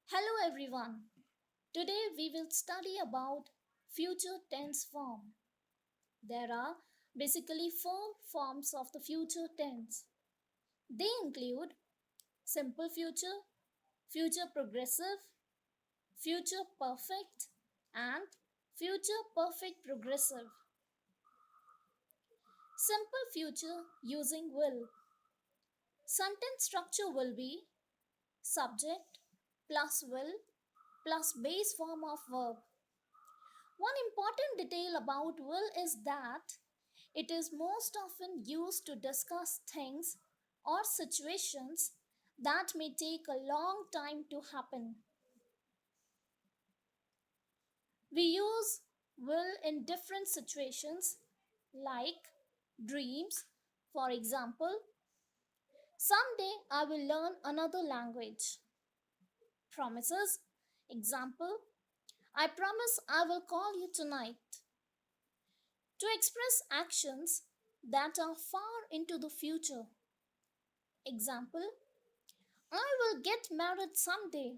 Hello everyone. Today we will study about future tense form. There are basically four forms of the future tense. They include simple future, future progressive, future perfect, and future perfect progressive. Simple future using will. Sentence structure will be subject plus will plus base form of verb. One important detail about will is that it is most often used to discuss things or situations that may take a long time to happen. We use will in different situations like dreams, for example, someday I will learn another language. Promises, example, I promise I will call you tonight. To express actions that are far into the future. Example, I will get married someday.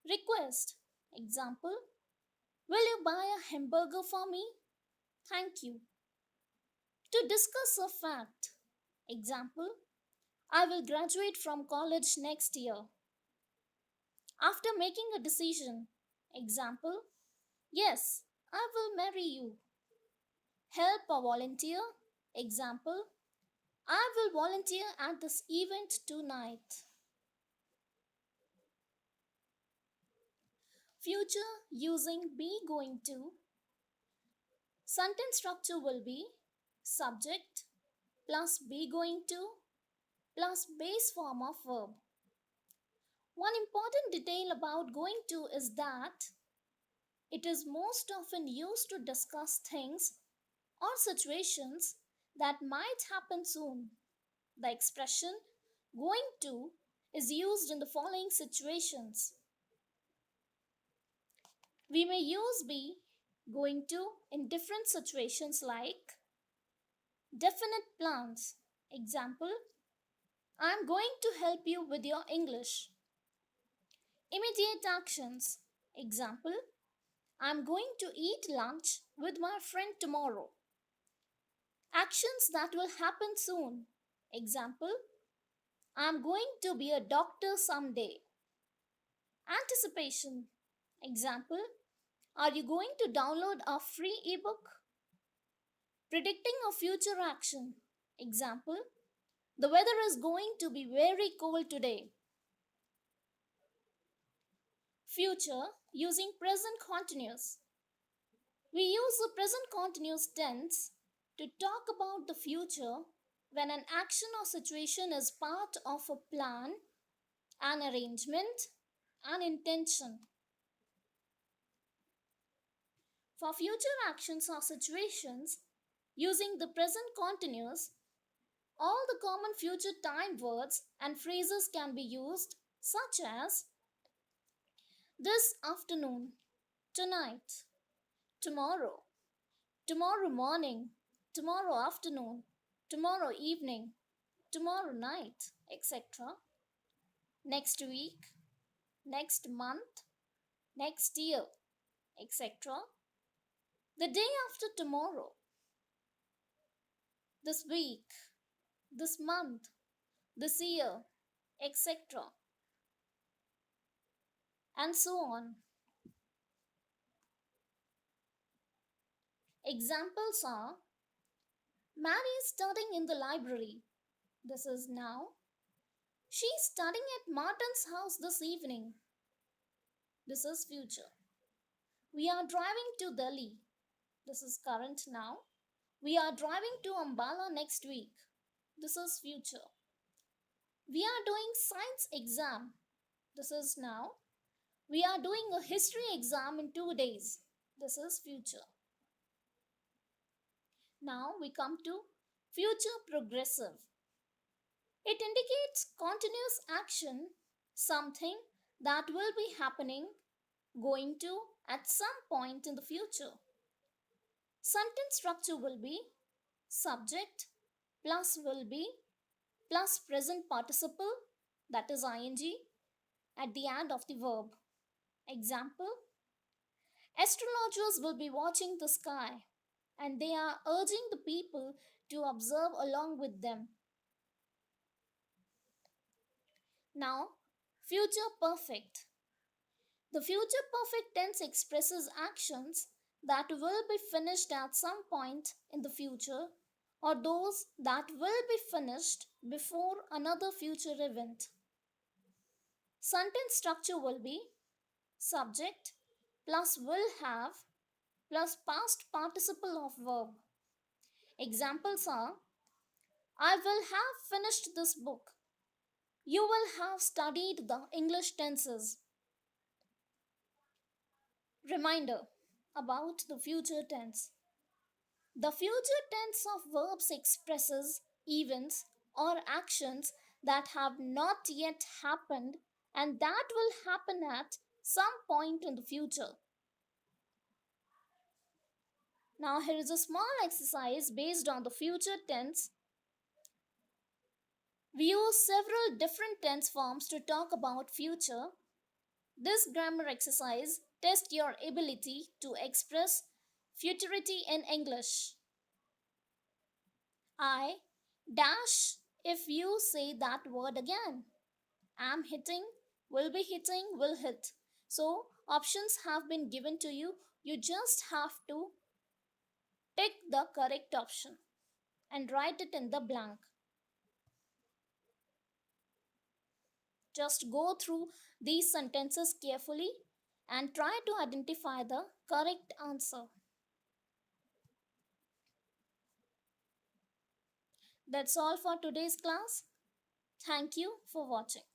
Request. Example, will you buy a hamburger for me? Thank you. To discuss a fact. Example, I will graduate from college next year. After making a decision. Example, yes, I will marry you. Help or volunteer. Example, I will volunteer at this event tonight. Future using be going to. Sentence structure will be subject plus be going to plus base form of verb. One important detail about going to is that it is most often used to discuss things or situations that might happen soon. The expression going to is used in the following situations. We may use be going to in different situations like definite plans. Example, I am going to help you with your English. Immediate actions. Example, I am going to eat lunch with my friend tomorrow. Actions that will happen soon. Example, I am going to be a doctor someday. Anticipation. Example, are you going to download a free ebook? Predicting a future action. Example, the weather is going to be very cold today. Future using present continuous. We use the present continuous tense to talk about the future when an action or situation is part of a plan, an arrangement, an intention. For future actions or situations, using the present continuous, all the common future time words and phrases can be used, such as this afternoon, tonight, tomorrow, tomorrow morning, tomorrow afternoon, tomorrow evening, tomorrow night, etc. Next week, next month, next year, etc. The day after tomorrow, this week, this month, this year, etc. And so on. Examples are Mary is studying in the library. This is now. She's studying at Martin's house this evening. This is future. We are driving to Delhi. This is current now. We are driving to Ambala next week. This is future. We are doing science exam. This is now. We are doing a history exam in 2 days. This is future. Now we come to future progressive. It indicates continuous action, something that will be happening, going to at some point in the future. Sentence structure will be subject plus will be plus present participle, that is ing, at the end of the verb. Example: astrologers will be watching the sky and they are urging the people to observe along with them. Now, future perfect. The future perfect tense expresses actions that will be finished at some point in the future or those that will be finished before another future event. Sentence structure will be subject plus will have plus past participle of verb. Examples are: I will have finished this book. You will have studied the English tenses. Reminder about the future tense. The future tense of verbs expresses events or actions that have not yet happened and that will happen at some point in the future. Now, here is a small exercise based on the future tense. We use several different tense forms to talk about future. This grammar exercise tests your ability to express futurity in English. I dash if you say that word again. Am hitting, will be hitting, will hit. So, options have been given to you. You just have to pick the correct option and write it in the blank. Just go through these sentences carefully and try to identify the correct answer. That's all for today's class. Thank you for watching.